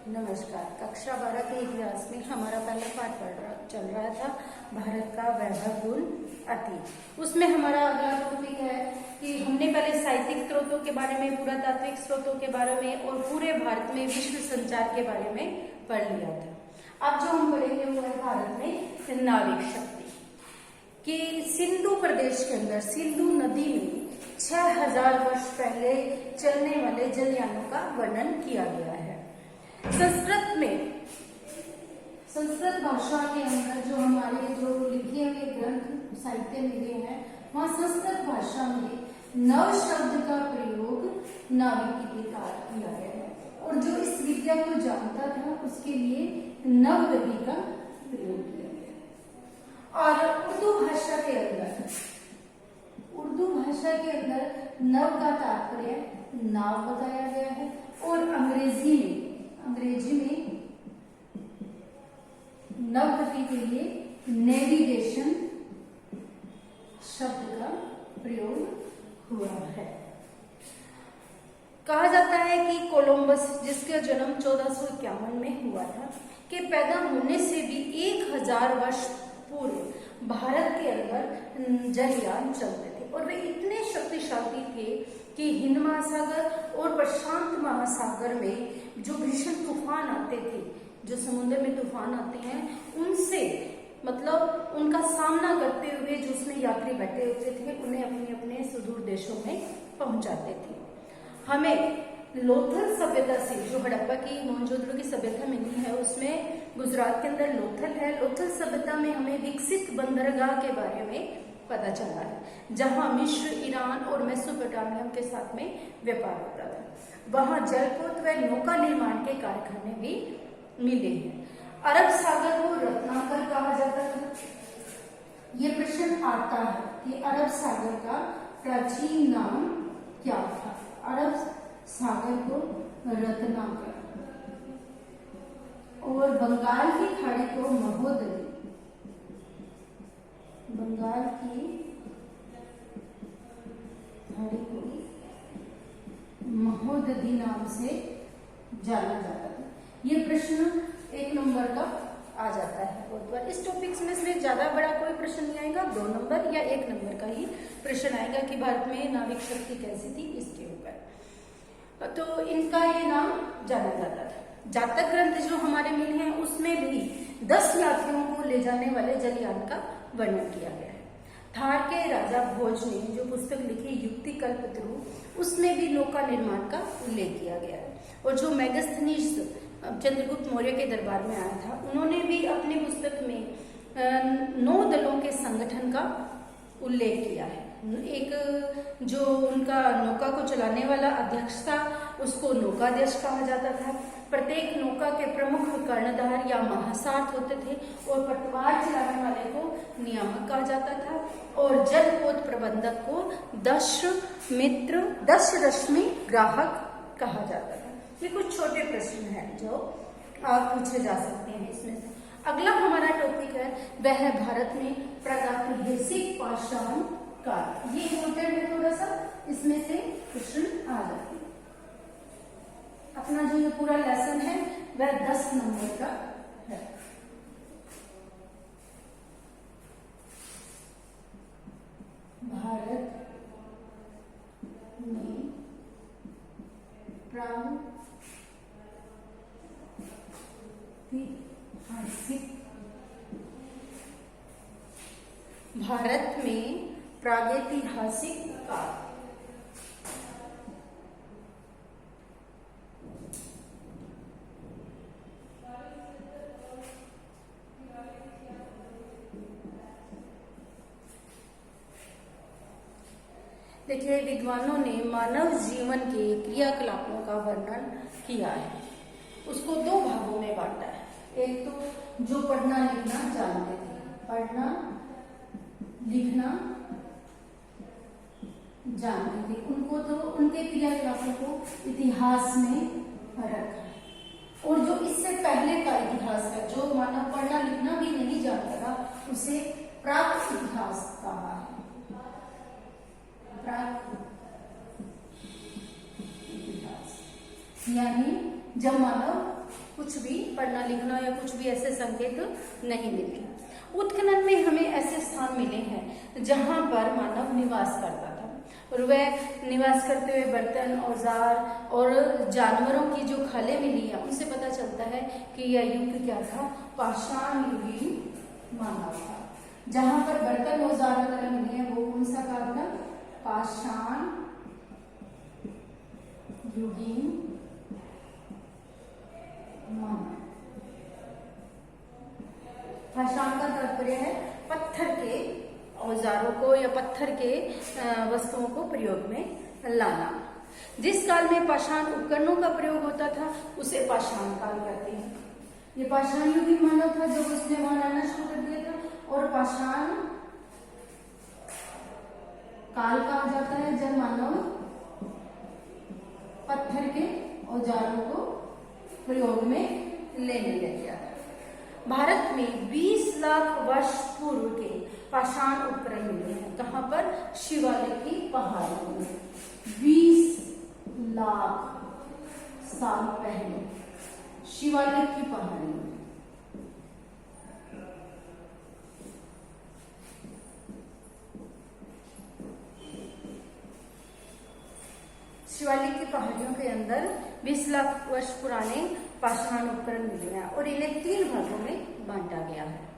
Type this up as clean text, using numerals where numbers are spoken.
नमस्कार। कक्षा 12 के इतिहास में हमारा पहला पाठ चल रहा था भारत का वैभवपूर्ण अतीत। उसमें हमारा अगला टॉपिक है कि हमने पहले साहित्यिक स्रोतों के बारे में, पुरातात्विक स्रोतों के बारे में और पूरे भारत में विश्व संचार के बारे में पढ़ लिया था। अब जो हम पढ़ेंगे वो है भारत में नाविक शक्ति कि सिंधु प्रदेश के अंदर सिंधु नदी में 6000 वर्ष पहले चलने वाले जलयानों का वर्णन किया गया है। संस्कृत भाषा के अंदर जो हमारे जो लिखे हुए ग्रंथ साहित्य मिले हैं, वहाँ संस्कृत भाषा में नव शब्द का प्रयोग नाविक के लिए किया गया है और जो इस विद्या को जानता था उसके लिए नवगति का प्रयोग किया गया। और उर्दू भाषा के अंदर नव का तात्पर्य नाव बताया गया है और अंग्रेजी में नवगति के लिए नेविगेशन शब्द का प्रयोग हुआ है। कहा जाता है कि कोलंबस, जिसका जन्म 1451 में हुआ था, के पैदा होने से भी 1000 वर्ष पूर्व भारत के अंदर जलयान चलते थे और वे इतने शक्तिशाली थे कि हिंद महासागर और प्रशांत महासागर में जो भीषण तूफान आते थे, जो समुद्र में तूफान आते हैं, उनसे मतलब उनका सामना करते हुए जो उसमें यात्री बैठे होते थे उन्हें अपने अपने सुदूर देशों में पहुंचाते थे। हमें लोथल सभ्यता से, जो हड़प्पा की मोहनजोदड़ो की सभ्यता मिली है, उसमें गुजरात के अंदर लोथल है। लोथल सभ्यता में हमें विकसित बंदरगाह के बारे में पता चला है, जहां मिस्र, ईरान और मेसोपोटामिया के साथ में व्यापार होता था। वहां जलपोत व नौका निर्माण के कारखाने भी मिले हैं। अरब सागर को रत्नाकर कहा जाता था। ये प्रश्न आता है कि अरब सागर का प्राचीन नाम क्या था। अरब सागर को रत्नाकर और बंगाल की खाड़ी को महोदधी, बंगाल की खाड़ी को महोदधी नाम से जाना जाता था। ये प्रश्न 1 नंबर का आ जाता है बहुत बार। इस टॉपिक्स में से ज्यादा बड़ा कोई प्रश्न नहीं आएगा, 2 नंबर या 1 नंबर का ही प्रश्न आएगा कि भारत में नाविक शक्ति कैसी थी, इसके ऊपर। तो इनका ये नाम जाना जाता था। जातक ग्रंथ जो हमारे मिले हैं उसमें भी 10 यात्रियों को ले जाने वाले जलयान का वर्णन किया गया है। थार के राजा भोज ने जो पुस्तक लिखी युक्ति कल्पतरु, उसमें भी नौका निर्माण का उल्लेख किया गया है। और जो मेगास्थनीज चंद्रगुप्त मौर्य के दरबार में आया था, उन्होंने भी अपनी पुस्तक में 9 दलों के संगठन का उल्लेख किया है। एक जो उनका नौका को चलाने वाला अध्यक्ष था, उसको नौकाध्यक्ष कहा जाता था। प्रत्येक नौका के प्रमुख कर्णधार या महासारथ होते थे और पटवार चलाने वाले को नियामक कहा जाता था और जलपोत प्रबंधक को दश रश्मि ग्राहक कहा जाता था। ये कुछ छोटे प्रश्न हैं जो आप पूछे जा सकते हैं इसमें से। अगला हमारा टॉपिक है वह है भारत में प्रागैतिहासिक पाषाण काल। ये इम्पोर्टेंट है थोड़ा सा, इसमें से प्रश्न आ जाते हैं। अपना जो ये पूरा लेसन है वह 10 नंबर का है। भारत में प्रागैतिहासिक काल। देखिए, विद्वानों ने मानव जीवन के क्रियाकलापों का वर्णन किया है। उसको 2 भागों में बांटा है। एक तो जो पढ़ना लिखना जानते थे, पढ़ना लिखना जानते थे, उनको तो उनके क्रियाकलापों को इतिहास में रखा है। और जो इससे पहले का इतिहास है, जो मानव पढ़ना लिखना भी नहीं जानता था, उसे प्राक इतिहास कहा है। प्राक इतिहास यानी जब मानव कुछ भी पढ़ना लिखना या कुछ भी ऐसे संकेत नहीं मिले। उत्खनन में हमें ऐसे स्थान मिले हैं जहां पर मानव निवास करता था और वह निवास करते हुए बर्तन, औजार और जानवरों की जो खालें मिली है उनसे पता चलता है कि यह युग क्या था, पाषाण युगीन मानव था। जहां पर बर्तन औजार वगैरह मिले हैं वो कौन सा काल था, पाषाण युगीन मानव। पाषाण का तात्पर्य है पत्थर के औजारों को या पत्थर के वस्तुओं को प्रयोग में लाना। जिस काल में पाषाण उपकरणों का प्रयोग होता था उसे पाषाण काल कहते हैं। ये पाषाण युगीन मानव था जब उसने वहां रहना शुरू कर दिया था, और पाषाण काल कहा जाता है जब मानव पत्थर के औजारों को प्रयोग में लेने लग गया। भारत में 20 लाख वर्ष पूर्व के पाषाण उपकरण मिले हैं। कहां पर, शिवालिक की पहाड़ियों में 20 लाख साल पहले शिवालिक की पहाड़ियों में। शिवालिक की पहाड़ियों के अंदर 20 लाख वर्ष पुराने पाषाण उपकरण मिले हैं और इन्हें 3 भागों में बांटा गया है।